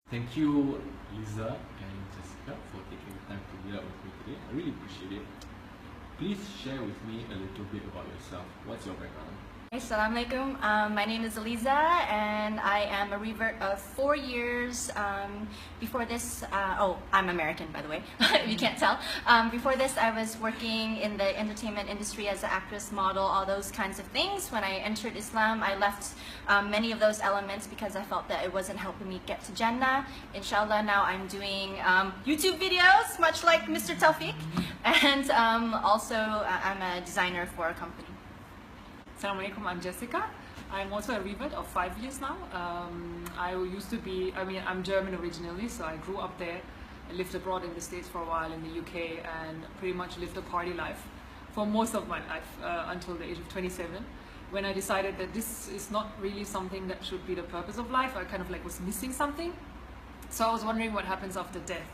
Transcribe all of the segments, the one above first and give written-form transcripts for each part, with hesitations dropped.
Thank you, Lisa and Jessica, for taking the time to meet up with me today. I really appreciate it. Please share with me a little bit about yourself. What's your background? Assalamualaikum. My name is Eliza and I am a revert of 4 years. Before this, I'm American by the way, if you can't tell. Before this I was working in the entertainment industry as an actress, model, all those kinds of things. When I entered Islam, I left many of those elements because I felt that it wasn't helping me get to Jannah. Inshallah, now I'm doing YouTube videos, much like Mr. Tawfiq. And also I'm a designer for a company. Assalamualaikum, I'm Jessica. I'm also a revert of 5 years now. I'm German originally, so I grew up there. I lived abroad in the States for a while, in the UK, and pretty much lived a party life for most of my life until the age of 27. When I decided that this is not really something that should be the purpose of life, I kind of was missing something. So I was wondering what happens after death.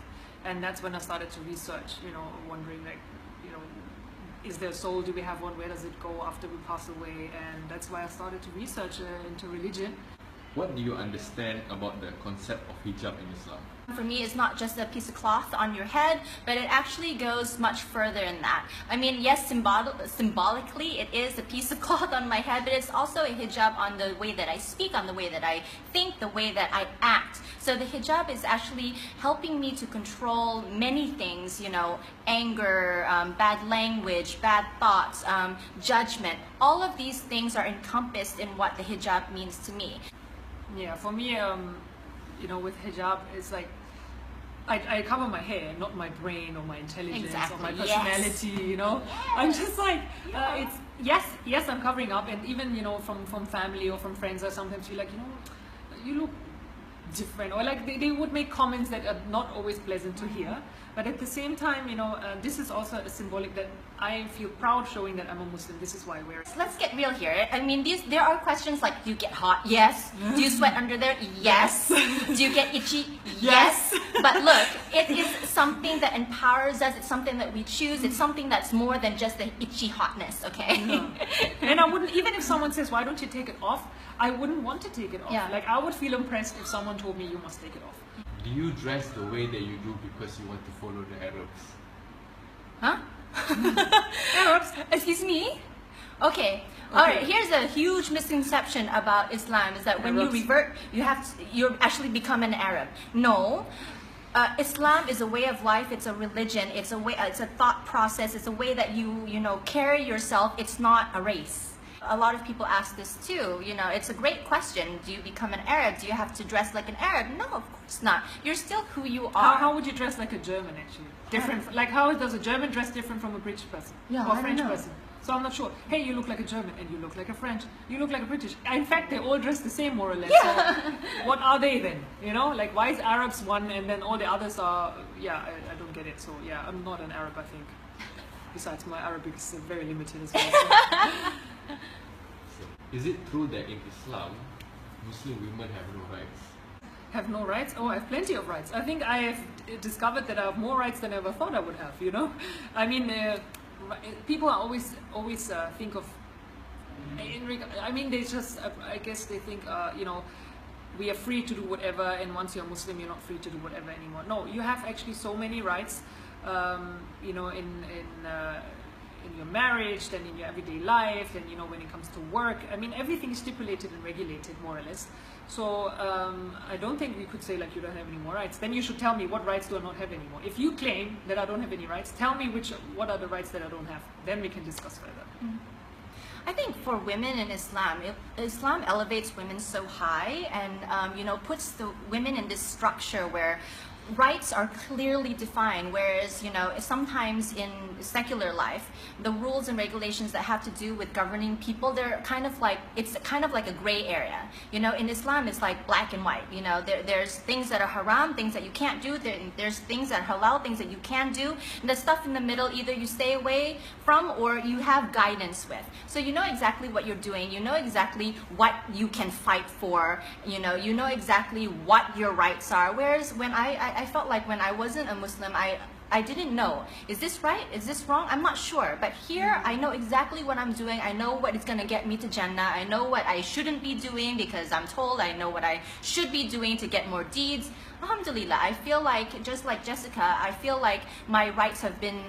And that's when I started to research, wondering is there a soul? Do we have one? Where does it go after we pass away? And that's why I started to research into religion. What do you understand about the concept of hijab in Islam? For me, it's not just a piece of cloth on your head, but it actually goes much further than that. I mean, yes, symbolically, it is a piece of cloth on my head, but it's also a hijab on the way that I speak, on the way that I think, the way that I act. So the hijab is actually helping me to control many things, anger, bad language, bad thoughts, judgment. All of these things are encompassed in what the hijab means to me. Yeah, for me, with hijab, it's like I cover my hair, not my brain or my intelligence Exactly. or my personality. Yes. I'm just it's yes, I'm covering up, and even from family or from friends, I sometimes feel like you look different, or they would make comments that are not always pleasant to hear. But at the same time, this is also a symbolic that I feel proud showing that I'm a Muslim. This is why I wear it. So let's get real here. I mean, there are questions like, do you get hot? Yes. Do you sweat under there? Yes. Do you get itchy? Yes. But look, it is something that empowers us. It's something that we choose. It's something that's more than just the itchy hotness, okay? No. And I wouldn't, even if someone says, why don't you take it off? I wouldn't want to take it off. Yeah. I would feel impressed if someone told me you must take it off. Do you dress the way that you do because you want to follow the Arabs? Huh? Arabs? Excuse me? Okay. Alright, here's a huge misconception about Islam is that when you revert, you actually become an Arab. No. Islam is a way of life, it's a religion, it's a thought process, it's a way that you carry yourself, it's not a race. A lot of people ask this too, it's a great question. Do you become an Arab? Do you have to dress like an Arab? No, of course not. You're still who you are. How would you dress like a German actually? Different, how does a German dress different from a British person? Yeah, or I a don't French know. person? So I'm not sure. Hey, you look like a German, and you look like a French, you look like a British. In fact, they all dress the same more or less. Yeah. So what are they then? Why is Arabs one and then all the others are, I don't get it. So yeah, I'm not an Arab, I think. Besides, my Arabic is very limited as well. So. Is it true that in Islam, Muslim women have no rights? Have no rights? Oh, I have plenty of rights. I think I have discovered that I have more rights than I ever thought I would have, I mean, people are always think of, they just, I guess they think, we are free to do whatever, and once you're Muslim, you're not free to do whatever anymore. No, you have actually so many rights, in your marriage, then in your everyday life, then when it comes to work. I mean, everything is stipulated and regulated more or less. So I don't think we could say you don't have any more rights. Then you should tell me what rights do I not have anymore. If you claim that I don't have any rights, tell me what are the rights that I don't have. Then we can discuss further. I think for women in Islam, Islam elevates women so high and puts the women in this structure where rights are clearly defined, whereas sometimes in secular life the rules and regulations that have to do with governing people, they're it's kind of like a gray area. In Islam it's like black and white. There's things that are haram, things that you can't do, there's things that are halal, things that you can do, and the stuff in the middle either you stay away from or you have guidance with. So you know exactly what you're doing, you know exactly what you can fight for, you know exactly what your rights are. Whereas when I felt like when I wasn't a Muslim, I didn't know. Is this right? Is this wrong? I'm not sure. But here, I know exactly what I'm doing. I know what is going to get me to Jannah. I know what I shouldn't be doing because I'm told. I know what I should be doing to get more deeds. Alhamdulillah, I feel like, just like Jessica, I feel like my rights have been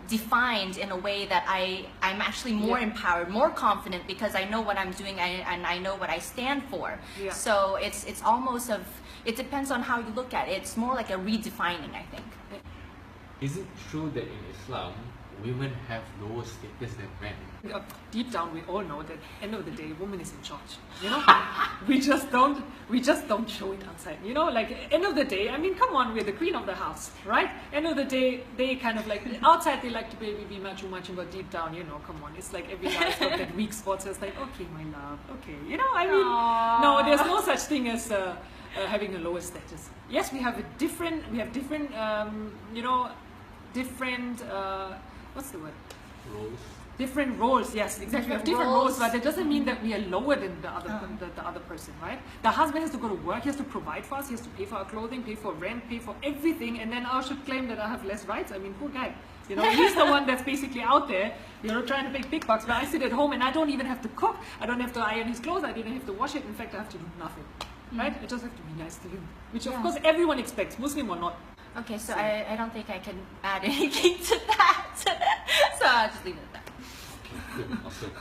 defined in a way that I'm actually more empowered, more confident because I know what I'm doing and I know what I stand for. Yeah. So it's almost it depends on how you look at it. It's more like a redefining, I think. Is it true that in Islam, women have lower status than men? Deep down, we all know that end of the day, woman is in charge. You know, we just don't show it outside. You know, like end of the day, I mean, come on, we're the queen of the house, right? End of the day, they kind of like outside they like to be macho, but deep down, you know, come on, it's like every guy's got that weak spot. So it's like, okay, my love, okay, you know, I mean, no, there's no such thing as having a lower status. Yes, we have different, you know, different, what's the word? Roles. Different roles, yes, exactly. We have different roles, but that doesn't mean that we are lower than the other person, right? The husband has to go to work, he has to provide for us, he has to pay for our clothing, pay for rent, pay for everything, and then I should claim that I have less rights. I mean, poor guy. You know, he's the one that's basically out there, you know, trying to make big bucks, but I sit at home and I don't even have to cook, I don't have to iron his clothes, I don't have to wash it, in fact, I have to do nothing, right? I just have to be nice to him, which of course everyone expects, Muslim or not. Okay, so I don't think I can add anything to that. So I'll just leave it at that. Good, awesome.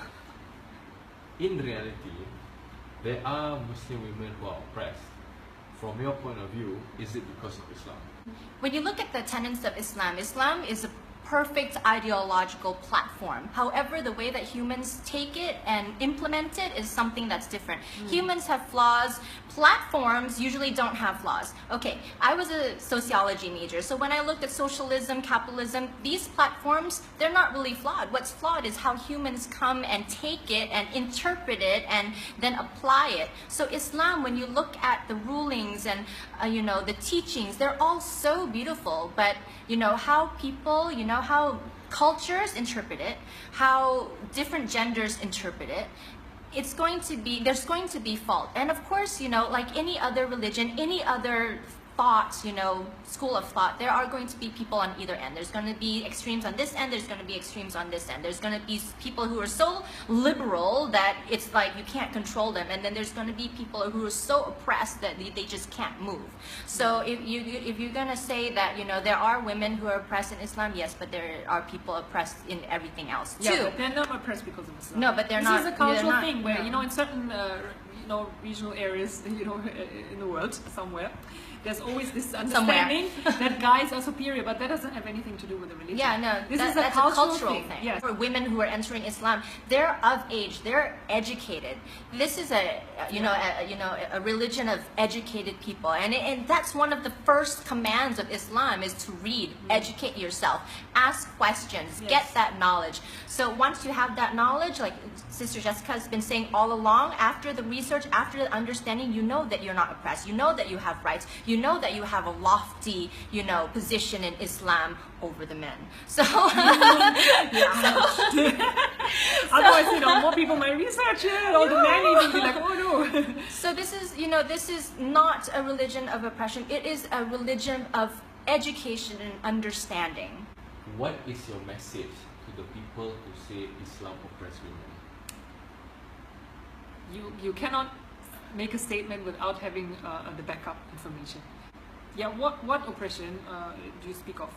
In reality, there are Muslim women who are oppressed. From your point of view, is it because of Islam? When you look at the tenets of Islam, Islam is a perfect ideological platform. However, the way that humans take it and implement it is something that's different. Humans have flaws. Platforms usually don't have flaws. Okay, I was a sociology major, so when I looked at socialism, capitalism, these platforms, they're not really flawed. What's flawed is how humans come and take it and interpret it and then apply it. So Islam, when you look at the rulings and you know, the teachings, they're all so beautiful, but you know, how people, you know, how cultures interpret it, how different genders interpret it, there's going to be fault. And of course, you know, like any other religion, any other thought, you know, school of thought, there are going to be people on either end. There's going to be extremes on this end, there's going to be extremes on this end. There's going to be people who are so liberal that it's like you can't control them, and then there's going to be people who are so oppressed that they just can't move. So if you're going to say that, you know, there are women who are oppressed in Islam, yes, but there are people oppressed in everything else too. Yeah, but they're not oppressed because of Islam. No, but this not. This is a cultural thing where, no. you know, in certain you know, regional areas, you know, in the world somewhere, there's always this understanding that guys are superior, but that doesn't have anything to do with the religion. Yeah, no, this is that's a cultural thing. Yes. For women who are entering Islam, they're of age, they're educated. This is a religion of educated people, and that's one of the first commands of Islam is to read, educate yourself, ask questions, get that knowledge. So once you have that knowledge, like Sister Jessica has been saying all along, after the research, after the understanding, you know that you're not oppressed, you know that you have rights, you know that you have a lofty, you know, position in Islam over the men. So, Otherwise, you know, more people might research it, or the men even be like, oh no. So this is, you know, this is not a religion of oppression. It is a religion of education and understanding. What is your message to the people who say Islam oppresses women? You cannot make a statement without having the backup information. Yeah, what oppression do you speak of?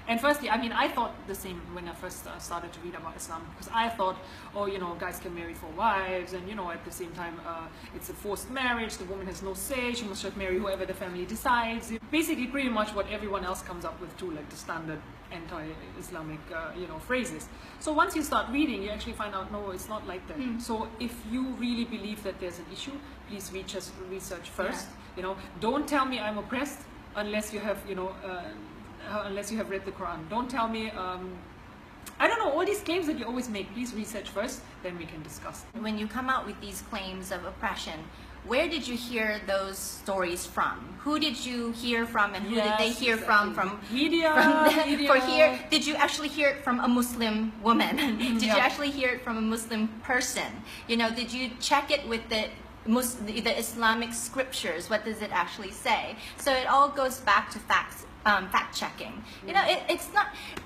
And firstly, I mean, I thought the same when I first started to read about Islam, because I thought, oh, you know, guys can marry 4 wives, and you know, at the same time, it's a forced marriage. The woman has no say; she must just marry whoever the family decides. Basically, pretty much what everyone else comes up with too, like the standard anti-Islamic, you know, phrases. So once you start reading, you actually find out, no, it's not like that. So if you really believe that there's an issue, please research first. You know, don't tell me I'm oppressed unless you have, you know. Unless you have read the Quran. Don't tell me, I don't know, all these claims that you always make, please research first, then we can discuss. When you come out with these claims of oppression, where did you hear those stories from? Who did you hear from, and who did they hear from? From media. Did you actually hear it from a Muslim woman? Did you actually hear it from a Muslim person? You know, did you check it with the Islamic scriptures? What does it actually say? So it all goes back to facts. fact checking. You know, it's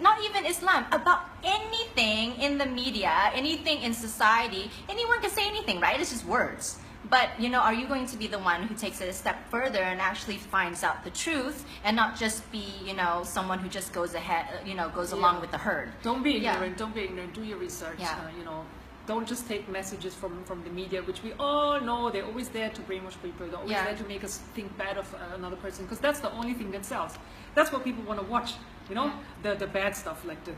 not even Islam, about anything in the media, anything in society. Anyone can say anything, right? It's just words. But you know, are you going to be the one who takes it a step further and actually finds out the truth, and not just be, you know, someone who just goes ahead, you know, goes along with the herd? Don't be Yeah. ignorant. Don't be ignorant. Do your research. Yeah. You know, don't just take messages from the media, which we all know they're always there to brainwash people. They're always Yeah. there to make us think bad of another person, because that's the only thing that sells. That's what people want to watch. You know, the bad stuff, like the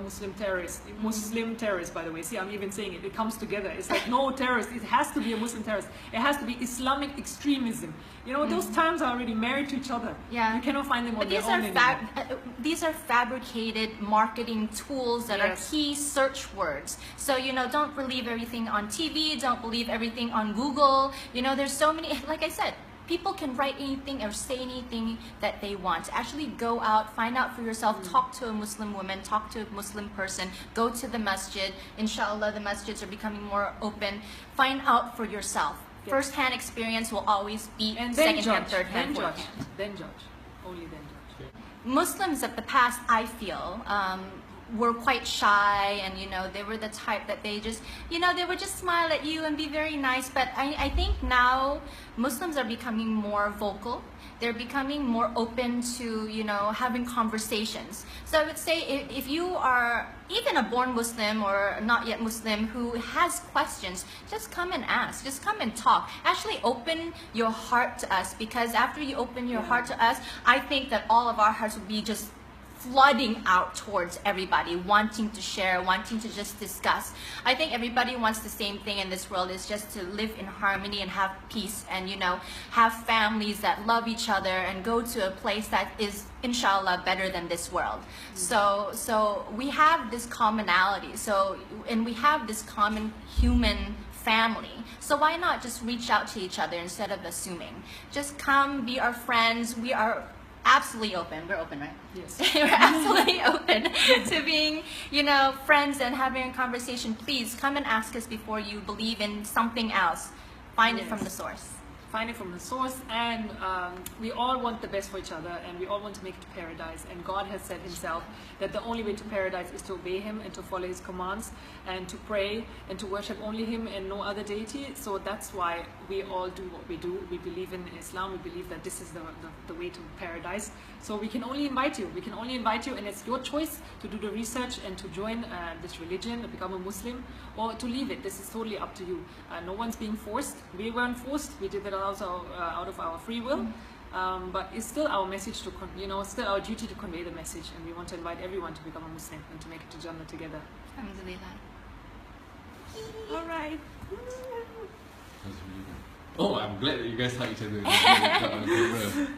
Muslim terrorists. Muslim terrorists, by the way. See, I'm even saying it. It comes together. It's like, no terrorist. It has to be a Muslim terrorist. It has to be Islamic extremism. You know, those terms are already married to each other. Yeah. You cannot find them on But their own anymore. these are fabricated marketing tools that are Yes. key search words. So, you know, don't believe everything on TV, don't believe everything on Google. You know, there's so many, like I said, people can write anything or say anything that they want. Actually go out, find out for yourself, talk to a Muslim woman, talk to a Muslim person, go to the masjid. Inshallah, the masjids are becoming more open. Find out for yourself. Yes. First-hand experience will always beat And then second-hand, judge. third-hand, Then judge. fourth-hand. Then judge. Only then judge. Muslims of the past, I feel, were quite shy, and you know, they were the type that they just, you know, they would just smile at you and be very nice. But I think now Muslims are becoming more vocal. They're becoming more open to, you know, having conversations. So I would say if you are even a born Muslim or not yet Muslim who has questions, just come and ask. Just come and talk. Actually open your heart to us, because after you open your heart to us, I think that all of our hearts will be just flooding out towards everybody, wanting to share, wanting to just discuss. I think everybody wants the same thing in this world, is just to live in harmony and have peace, and you know, have families that love each other and go to a place that is inshallah better than this world. So we have this commonality, and we have this common human family. So why not just reach out to each other instead of assuming? Just come, be our friends. We are absolutely open. We're open, right? Yes. We're absolutely open to being, you know, friends and having a conversation. Please come and ask us before you believe in something else. Find it from the source. Find it from the source, and we all want the best for each other, and we all want to make it to paradise. And God has said himself that the only way to paradise is to obey him and to follow his commands and to pray and to worship only him and no other deity. So that's why we all do what we do. We believe in Islam. We believe that this is the way to paradise. So we can only invite you. We can only invite you, and it's your choice to do the research and to join this religion, to become a Muslim, or to leave it. This is totally up to you. No one's being forced. We weren't forced. We did it also out of our free will. But it's still our message to, still our duty to convey the message, and we want to invite everyone to become a Muslim and to make it to Jannah together. Alhamdulillah. All right. That was really good. Oh, I'm glad that you guys hug each other.